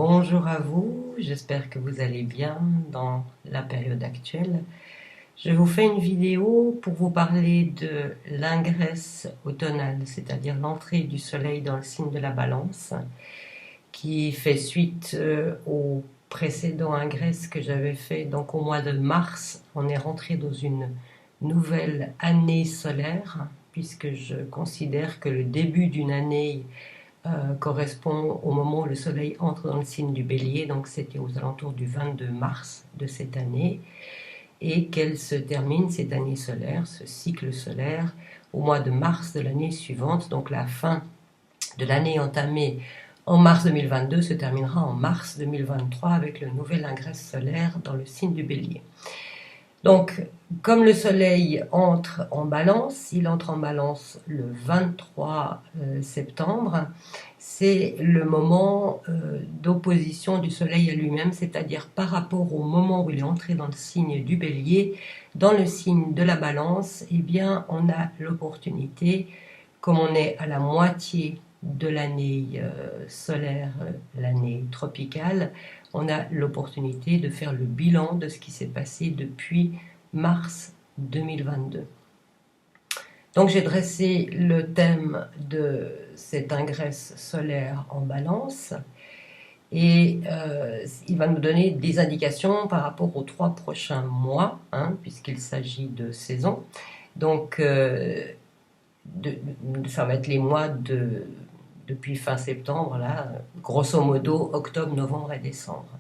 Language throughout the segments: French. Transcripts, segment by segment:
Bonjour à vous, j'espère que vous allez bien dans la période actuelle. Je vous fais une vidéo pour vous parler de l'ingresse automnale, c'est-à-dire l'entrée du soleil dans le signe de la Balance, qui fait suite au précédent ingresse que j'avais fait donc au mois de mars. On est rentré dans une nouvelle année solaire, puisque je considère que le début d'une année correspond au moment où le soleil entre dans le signe du bélier, donc c'était aux alentours du 22 mars de cette année, et qu'elle se termine, cette année solaire, ce cycle solaire, au mois de mars de l'année suivante. Donc la fin de l'année entamée en mars 2022 se terminera en mars 2023 avec le nouvel ingresse solaire dans le signe du bélier. Donc, comme le soleil entre en balance, il entre en balance le 23 septembre, c'est le moment d'opposition du soleil à lui-même, c'est-à-dire par rapport au moment où il est entré dans le signe du bélier, dans le signe de la balance, eh bien, on a l'opportunité, comme on est à la moitié de l'année solaire, l'année tropicale, on a l'opportunité de faire le bilan de ce qui s'est passé depuis mars 2022. Donc j'ai dressé le thème de cette ingresse solaire en balance et il va nous donner des indications par rapport aux 3 prochains mois, puisqu'il s'agit de saison. Donc ça va être les mois depuis fin septembre, là, grosso modo octobre, novembre et décembre.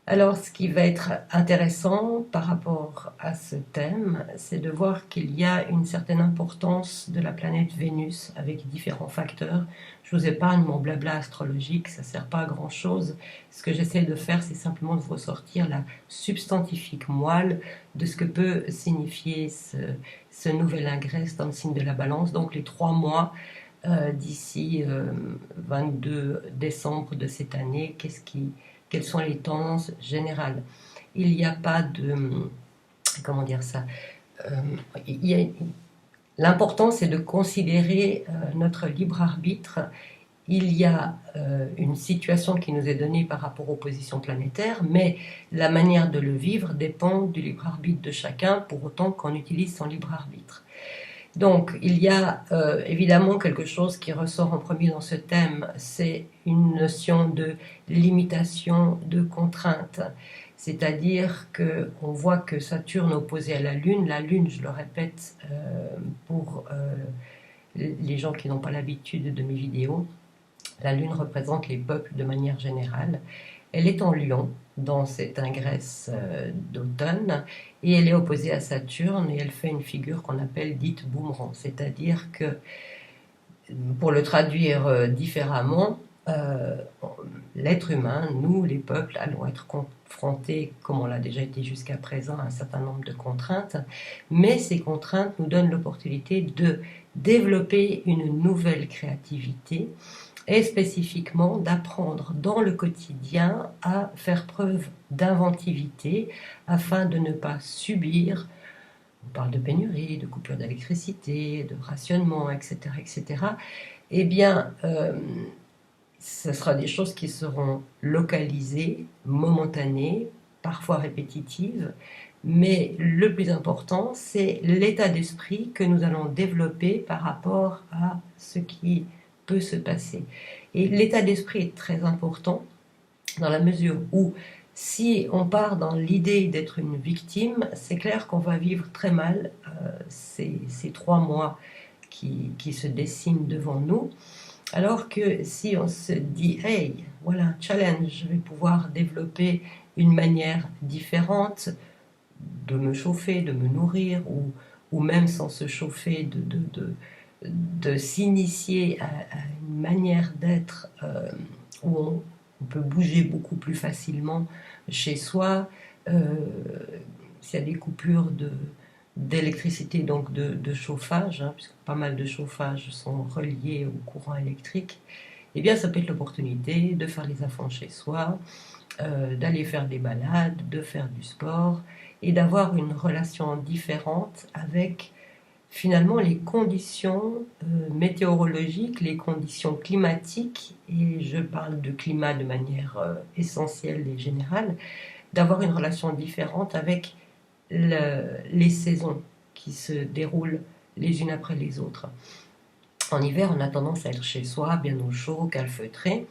Alors, ce qui va être intéressant par rapport à ce thème, c'est de voir qu'il y a une certaine importance de la planète Vénus avec différents facteurs. Je vous épargne mon blabla astrologique, ça ne sert pas à grand chose. Ce que j'essaie de faire, c'est simplement de vous ressortir la substantifique moelle de ce que peut signifier ce nouvel ingresse dans le signe de la Balance, donc les 3 mois d'ici 22 décembre de cette année. Quelles sont les tendances générales? Il n'y a pas de... Comment dire ça? L'important, c'est de considérer notre libre arbitre. Il y a une situation qui nous est donnée par rapport aux positions planétaires, mais la manière de le vivre dépend du libre arbitre de chacun, pour autant qu'on utilise son libre arbitre. Donc, il y a évidemment quelque chose qui ressort en premier dans ce thème, c'est une notion de limitation, de contrainte. C'est-à-dire qu'on voit que Saturne opposé à la Lune, je le répète pour les gens qui n'ont pas l'habitude de mes vidéos, la Lune représente les peuples de manière générale. Elle est en Lion, dans cette ingresse d'automne, et elle est opposée à Saturne, et elle fait une figure qu'on appelle dite boomerang, c'est-à-dire que, pour le traduire différemment, l'être humain, nous les peuples, allons être confrontés, comme on l'a déjà été jusqu'à présent, à un certain nombre de contraintes, mais ces contraintes nous donnent l'opportunité de développer une nouvelle créativité, et spécifiquement d'apprendre dans le quotidien à faire preuve d'inventivité afin de ne pas subir, on parle de pénurie, de coupure d'électricité, de rationnement, etc., etc., eh bien, ce sera des choses qui seront localisées, momentanées, parfois répétitives, mais le plus important, c'est l'état d'esprit que nous allons développer par rapport à ce qui peut se passer. Et l'état d'esprit est très important dans la mesure où si on part dans l'idée d'être une victime, c'est clair qu'on va vivre très mal ces 3 mois qui se dessinent devant nous, alors que si on se dit « Hey, voilà un challenge, je vais pouvoir développer une manière différente de me chauffer, de me nourrir, ou même sans se chauffer, de s'initier à une manière d'être où on peut bouger beaucoup plus facilement chez soi, s'il y a des coupures d'électricité, donc de chauffage, puisque pas mal de chauffages sont reliés au courant électrique, eh bien ça peut être l'opportunité de faire les affaires chez soi, d'aller faire des balades, de faire du sport, et d'avoir une relation différente avec finalement les conditions météorologiques, les conditions climatiques, et je parle de climat de manière essentielle et générale, d'avoir une relation différente avec les saisons qui se déroulent les unes après les autres. En hiver, on a tendance à être chez soi, bien au chaud, calfeutré.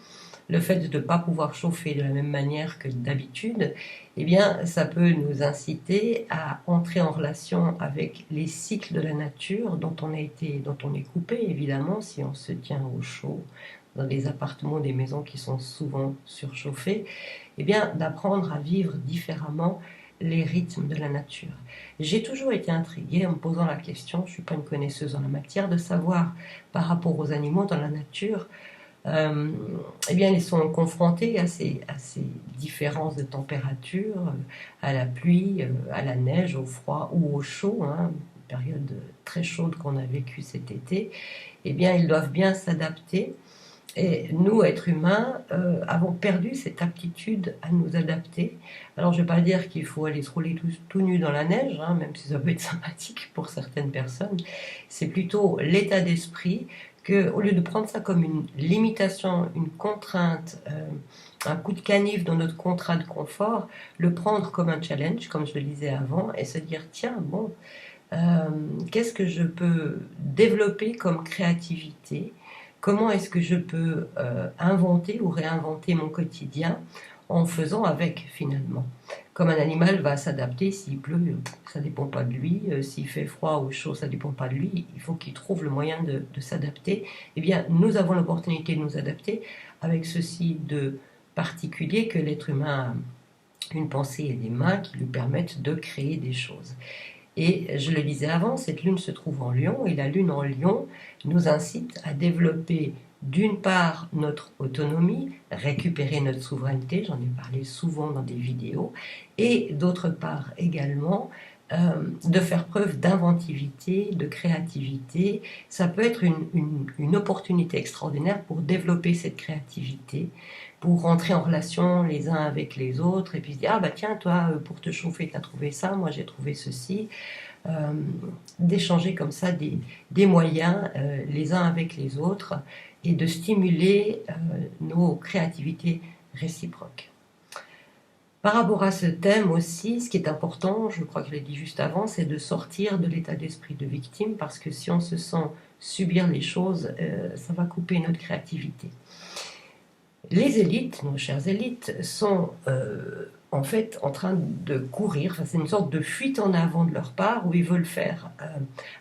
Le fait de ne pas pouvoir chauffer de la même manière que d'habitude, eh bien, ça peut nous inciter à entrer en relation avec les cycles de la nature dont on est coupé, évidemment, si on se tient au chaud dans des appartements, des maisons qui sont souvent surchauffées, eh bien, d'apprendre à vivre différemment les rythmes de la nature. J'ai toujours été intriguée en me posant la question, je ne suis pas une connaisseuse en la matière, de savoir par rapport aux animaux dans la nature, eh bien, ils sont confrontés à ces différences de température, à la pluie, à la neige, au froid ou au chaud, hein, une période très chaude qu'on a vécue cet été. Eh bien, ils doivent bien s'adapter. Et nous, êtres humains, avons perdu cette aptitude à nous adapter. Alors, je ne vais pas dire qu'il faut aller se rouler tout nu dans la neige, hein, même si ça peut être sympathique pour certaines personnes. C'est plutôt l'état d'esprit que, au lieu de prendre ça comme une limitation, une contrainte, un coup de canif dans notre contrat de confort, le prendre comme un challenge, comme je le disais avant, et se dire, tiens, bon, qu'est-ce que je peux développer comme créativité? Comment est-ce que je peux inventer ou réinventer mon quotidien en faisant avec, finalement? Comme un animal va s'adapter, s'il pleut, ça ne dépend pas de lui, s'il fait froid ou chaud, ça ne dépend pas de lui, il faut qu'il trouve le moyen de s'adapter. Eh bien, nous avons l'opportunité de nous adapter avec ceci de particulier que l'être humain a une pensée et des mains qui lui permettent de créer des choses. Et je le disais avant, cette lune se trouve en Lion, et la lune en Lion nous incite à développer d'une part notre autonomie, récupérer notre souveraineté, j'en ai parlé souvent dans des vidéos, et d'autre part également de faire preuve d'inventivité, de créativité. Ça peut être une opportunité extraordinaire pour développer cette créativité, pour rentrer en relation les uns avec les autres, et puis se dire, ah bah tiens, toi, pour te chauffer, tu as trouvé ça, moi j'ai trouvé ceci. D'échanger comme ça des moyens les uns avec les autres et de stimuler nos créativités réciproques. Par rapport à ce thème aussi, ce qui est important, je crois que je l'ai dit juste avant, c'est de sortir de l'état d'esprit de victime, parce que si on se sent subir les choses, ça va couper notre créativité. Les élites, nos chères élites, sont en fait en train de courir, enfin, c'est une sorte de fuite en avant de leur part, où ils veulent faire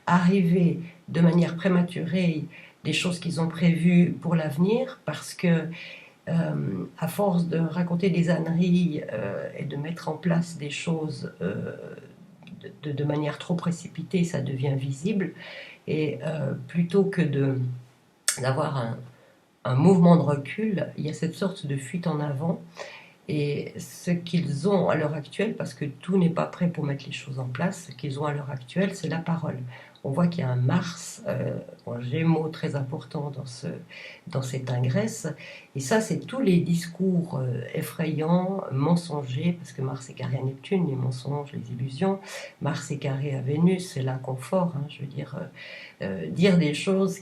arriver de manière prématurée des choses qu'ils ont prévues pour l'avenir, parce que à force de raconter des âneries et de mettre en place des choses de manière trop précipitée, ça devient visible, et plutôt que d'avoir un mouvement de recul, il y a cette sorte de fuite en avant. Et ce qu'ils ont à l'heure actuelle, parce que tout n'est pas prêt pour mettre les choses en place, ce qu'ils ont à l'heure actuelle, c'est la parole. On voit qu'il y a un Mars, un Gémeaux très important dans cette ingresse. Et ça, c'est tous les discours effrayants, mensongers, parce que Mars est carré à Neptune, les mensonges, les illusions. Mars est carré à Vénus, c'est l'inconfort. Hein, je veux dire des choses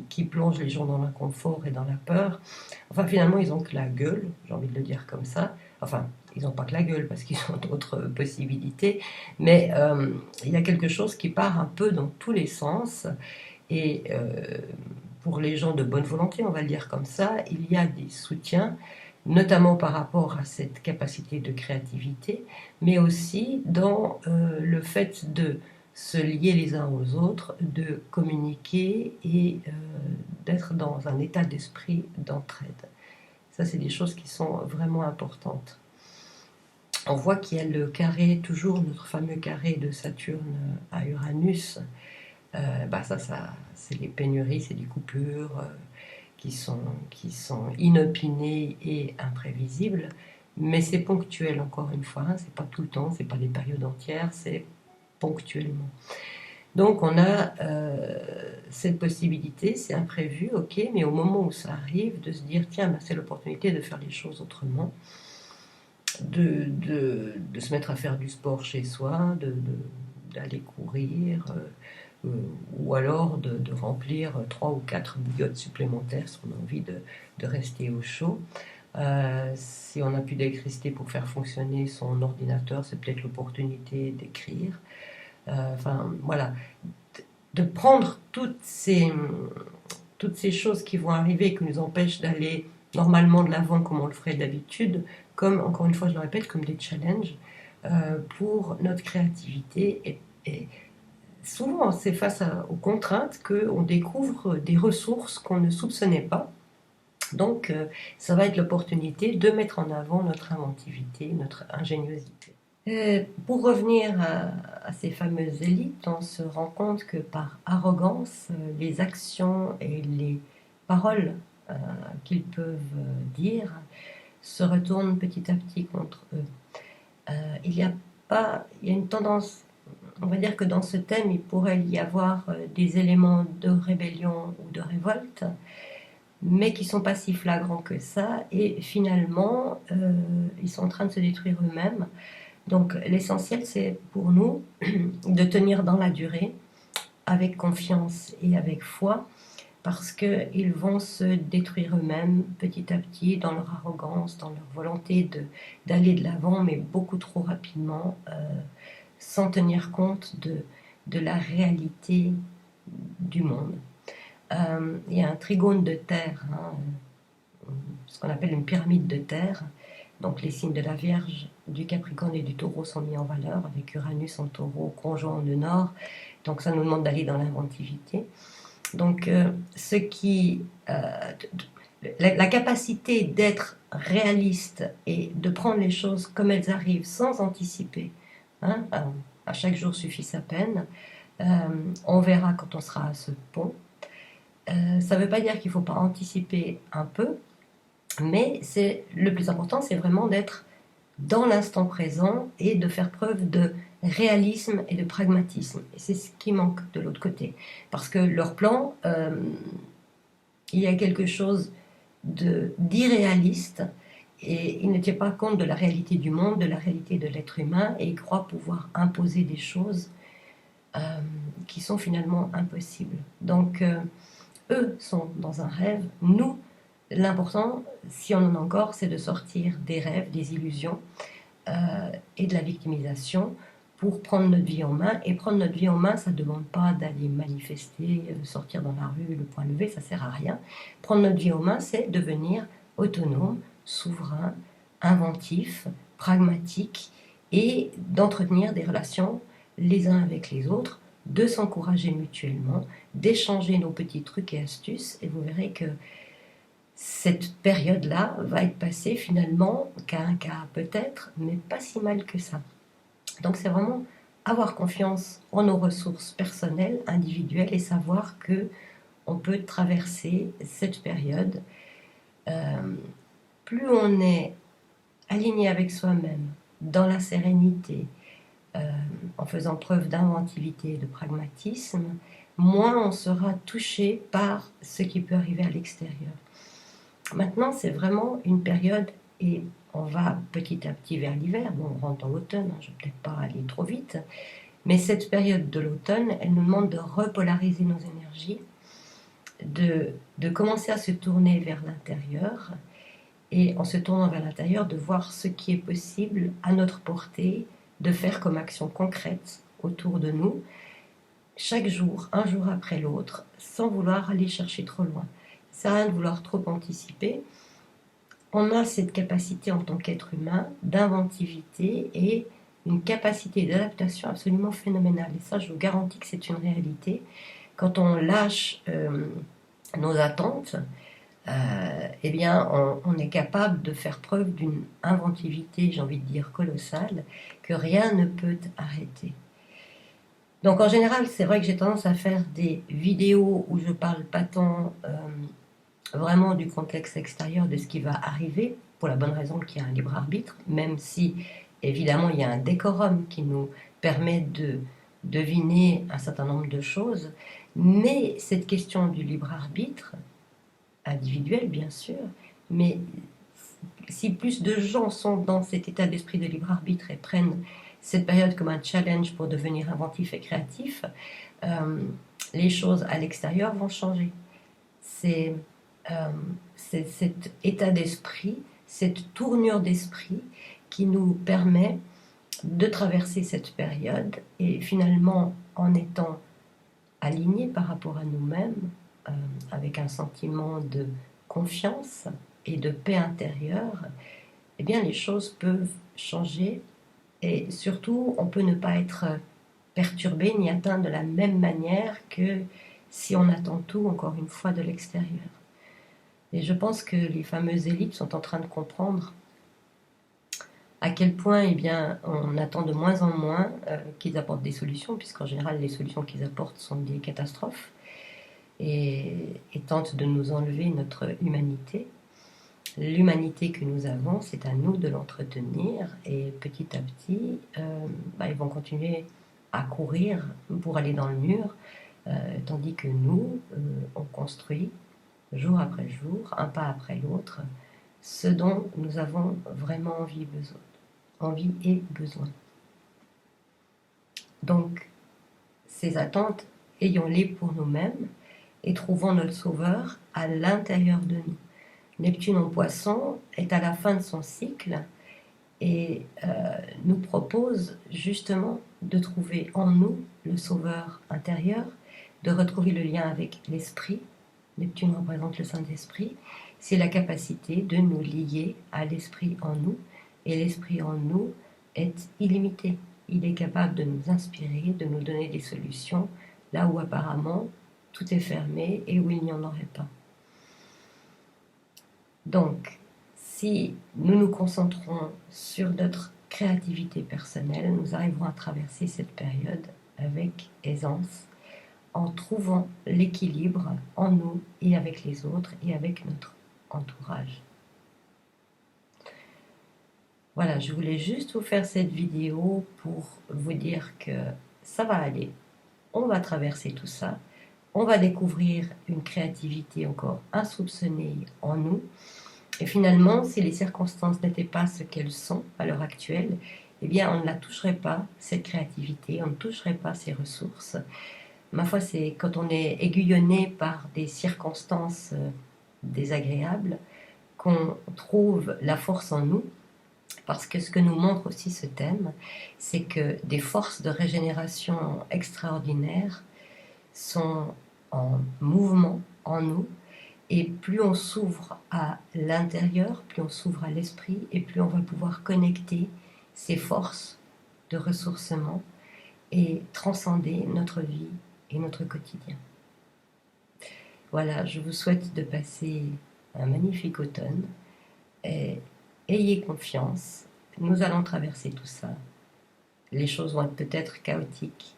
qui plongent les gens dans l'inconfort et dans la peur. Enfin, finalement, ils n'ont que la gueule, j'ai envie de le dire comme ça. Enfin, ils n'ont pas que la gueule parce qu'ils ont d'autres possibilités, mais il y a quelque chose qui part un peu dans tous les sens. Et pour les gens de bonne volonté, on va le dire comme ça, il y a des soutiens, notamment par rapport à cette capacité de créativité, mais aussi dans le fait de se lier les uns aux autres, de communiquer et d'être dans un état d'esprit d'entraide. Ça, c'est des choses qui sont vraiment importantes. On voit qu'il y a le carré, toujours notre fameux carré de Saturne à Uranus. Ça, c'est les pénuries, c'est les coupures qui sont inopinées et imprévisibles. Mais c'est ponctuel, encore une fois. Hein, c'est pas tout le temps, c'est pas des périodes entières, c'est ponctuellement. Donc on a cette possibilité, c'est imprévu, ok, mais au moment où ça arrive, de se dire, tiens, c'est l'opportunité de faire les choses autrement, de se mettre à faire du sport chez soi, d'aller courir, ou alors de remplir 3 ou 4 bouillottes supplémentaires si on a envie de rester au chaud. Si on n'a plus d'électricité pour faire fonctionner son ordinateur, c'est peut-être l'opportunité d'écrire. Enfin, voilà, de prendre toutes ces choses qui vont arriver, qui nous empêchent d'aller normalement de l'avant comme on le ferait d'habitude, comme, encore une fois, je le répète, comme des challenges pour notre créativité. Et souvent, c'est face aux contraintes qu'on découvre des ressources qu'on ne soupçonnait pas. Donc, ça va être l'opportunité de mettre en avant notre inventivité, notre ingéniosité. Pour revenir à ces fameuses élites, on se rend compte que par arrogance, les actions et les paroles qu'ils peuvent dire se retournent petit à petit contre eux. Il y a une tendance, on va dire que dans ce thème, il pourrait y avoir des éléments de rébellion ou de révolte, mais qui ne sont pas si flagrants que ça, et finalement, ils sont en train de se détruire eux-mêmes. Donc l'essentiel, c'est pour nous de tenir dans la durée, avec confiance et avec foi, parce qu'ils vont se détruire eux-mêmes petit à petit dans leur arrogance, dans leur volonté d'aller de l'avant, mais beaucoup trop rapidement, sans tenir compte de la réalité du monde. Il y a un trigone de terre, ce qu'on appelle une pyramide de terre. Donc les signes de la Vierge, du Capricorne et du Taureau sont mis en valeur, avec Uranus en Taureau, conjoint en nœud nord. Donc ça nous demande d'aller dans l'inventivité. Donc la capacité d'être réaliste et de prendre les choses comme elles arrivent sans anticiper, à chaque jour suffit sa peine. On verra quand on sera à ce pont. Ça ne veut pas dire qu'il ne faut pas anticiper un peu, mais le plus important, c'est vraiment d'être dans l'instant présent et de faire preuve de réalisme et de pragmatisme. Et c'est ce qui manque de l'autre côté. Parce que leur plan, il y a quelque chose d'irréaliste et ils ne tiennent pas compte de la réalité du monde, de la réalité de l'être humain, et ils croient pouvoir imposer des choses qui sont finalement impossibles. Donc, eux sont dans un rêve. Nous, l'important, si on en a encore, c'est de sortir des rêves, des illusions et de la victimisation pour prendre notre vie en main. Et prendre notre vie en main, ça ne demande pas d'aller manifester, sortir dans la rue, le poing levé, ça ne sert à rien. Prendre notre vie en main, c'est devenir autonome, souverain, inventif, pragmatique et d'entretenir des relations les uns avec les autres, de s'encourager mutuellement, d'échanger nos petits trucs et astuces, et vous verrez que cette période-là va être passée finalement qu'à un cas peut-être, mais pas si mal que ça. Donc c'est vraiment avoir confiance en nos ressources personnelles, individuelles, et savoir que on peut traverser cette période. Plus on est aligné avec soi-même, dans la sérénité, en faisant preuve d'inventivité et de pragmatisme, moins on sera touché par ce qui peut arriver à l'extérieur. Maintenant, c'est vraiment une période, et on va petit à petit vers l'hiver, bon, on rentre dans l'automne, je ne vais peut-être pas aller trop vite, mais cette période de l'automne, elle nous demande de repolariser nos énergies, de commencer à se tourner vers l'intérieur, et en se tournant vers l'intérieur, de voir ce qui est possible à notre portée, de faire comme action concrète autour de nous, chaque jour, un jour après l'autre, sans vouloir aller chercher trop loin. Ça sert à rien de vouloir trop anticiper. On a cette capacité en tant qu'être humain d'inventivité et une capacité d'adaptation absolument phénoménale. Et ça, je vous garantis que c'est une réalité. Quand on lâche nos attentes, eh bien, on est capable de faire preuve d'une inventivité, j'ai envie de dire, colossale, que rien ne peut arrêter. Donc en général, c'est vrai que j'ai tendance à faire des vidéos où je parle pas tant vraiment du contexte extérieur de ce qui va arriver, pour la bonne raison qu'il y a un libre arbitre, même si évidemment il y a un décorum qui nous permet de deviner un certain nombre de choses, mais cette question du libre arbitre, individuel bien sûr, mais si plus de gens sont dans cet état d'esprit de libre arbitre et prennent cette période comme un challenge pour devenir inventif et créatif, les choses à l'extérieur vont changer. C'est cet état d'esprit, cette tournure d'esprit qui nous permet de traverser cette période et finalement en étant alignés par rapport à nous-mêmes, avec un sentiment de confiance et de paix intérieure, eh bien les choses peuvent changer et surtout on peut ne pas être perturbé ni atteint de la même manière que si on attend tout encore une fois de l'extérieur. Et je pense que les fameuses élites sont en train de comprendre à quel point eh bien, on attend de moins en moins qu'ils apportent des solutions, puisqu'en général les solutions qu'ils apportent sont des catastrophes et tentent de nous enlever notre humanité. L'humanité que nous avons, c'est à nous de l'entretenir et petit à petit, ils vont continuer à courir pour aller dans le mur, tandis que nous, on construit jour après jour, un pas après l'autre, ce dont nous avons vraiment envie et besoin. Donc, ces attentes, ayons-les pour nous-mêmes et trouvons notre sauveur à l'intérieur de nous. Neptune en Poisson est à la fin de son cycle et nous propose justement de trouver en nous le sauveur intérieur, de retrouver le lien avec l'esprit. Neptune représente le Saint-Esprit. C'est la capacité de nous lier à l'esprit en nous. Et l'esprit en nous est illimité. Il est capable de nous inspirer, de nous donner des solutions, là où apparemment tout est fermé et où il n'y en aurait pas. Donc, si nous nous concentrons sur notre créativité personnelle, nous arriverons à traverser cette période avec aisance, en trouvant l'équilibre en nous et avec les autres et avec notre entourage. Voilà, je voulais juste vous faire cette vidéo pour vous dire que ça va aller, on va traverser tout ça, on va découvrir une créativité encore insoupçonnée en nous, et finalement, si les circonstances n'étaient pas ce qu'elles sont à l'heure actuelle, eh bien, on ne la toucherait pas, cette créativité, on ne toucherait pas ces ressources. Ma foi, c'est quand on est aiguillonné par des circonstances désagréables qu'on trouve la force en nous. Parce que ce que nous montre aussi ce thème, c'est que des forces de régénération extraordinaires sont en mouvement en nous, et plus on s'ouvre à l'intérieur, plus on s'ouvre à l'esprit, et plus on va pouvoir connecter ces forces de ressourcement et transcender notre vie et notre quotidien. Voilà, je vous souhaite de passer un magnifique automne. Et ayez confiance, nous allons traverser tout ça. Les choses vont être peut-être chaotiques,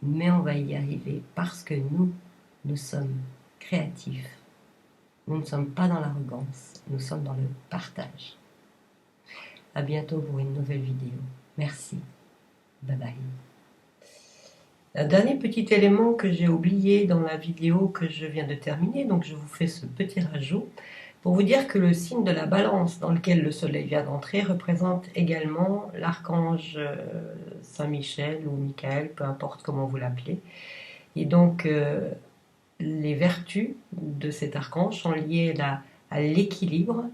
mais on va y arriver parce que nous sommes créatifs. Nous ne sommes pas dans l'arrogance, nous sommes dans le partage. À bientôt pour une nouvelle vidéo. Merci. Bye bye. Un dernier petit élément que j'ai oublié dans la vidéo que je viens de terminer, donc je vous fais ce petit rajout, pour vous dire que le signe de la balance dans lequel le soleil vient d'entrer représente également l'archange Saint-Michel ou Michael, peu importe comment vous l'appelez. Et donc, les vertus de cet archange sont liées à l'équilibre,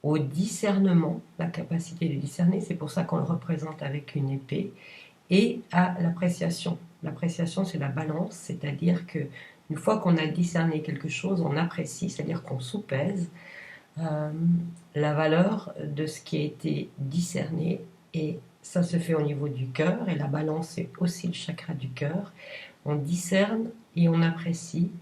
au discernement, la capacité de discerner, c'est pour ça qu'on le représente avec une épée, et à l'appréciation. L'appréciation, c'est la balance, c'est-à-dire que une fois qu'on a discerné quelque chose, on apprécie, c'est-à-dire qu'on soupèse la valeur de ce qui a été discerné, et ça se fait au niveau du cœur, et la balance, c'est aussi le chakra du cœur. On discerne et on apprécie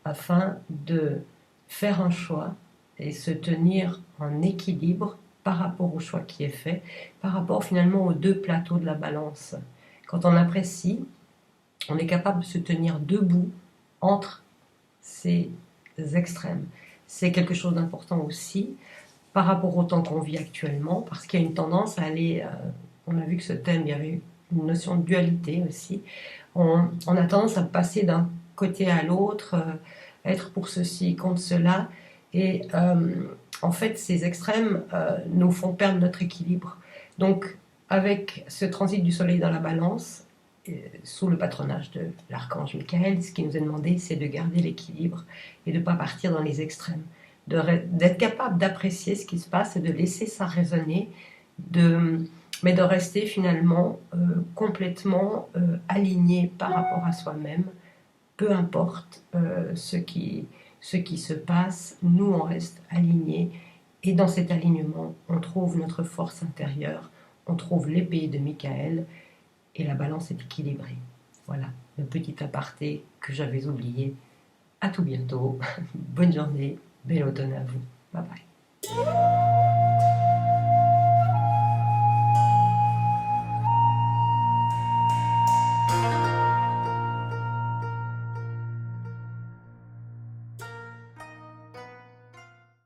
afin de faire un choix et se tenir en équilibre par rapport au choix qui est fait, par rapport finalement aux deux plateaux de la balance. Quand on apprécie, on est capable de se tenir debout entre ces extrêmes. C'est quelque chose d'important aussi par rapport au temps qu'on vit actuellement, parce qu'il y a une tendance à aller, on a vu que ce thème, il y avait une notion de dualité aussi, on a tendance à passer d'un côté à l'autre, être pour ceci, contre cela, et en fait ces extrêmes nous font perdre notre équilibre. Donc avec ce transit du soleil dans la balance, sous le patronage de l'archange Michael, ce qui nous est demandé, c'est de garder l'équilibre et de ne pas partir dans les extrêmes, d'être capable d'apprécier ce qui se passe et de laisser ça résonner, mais de rester finalement complètement aligné par rapport à soi-même, peu importe ce qui se passe, nous on reste alignés, et dans cet alignement, on trouve notre force intérieure, on trouve l'épée de Michael, et la balance est équilibrée. Voilà, le petit aparté que j'avais oublié. À tout bientôt. Bonne journée, bel automne à vous. Bye bye.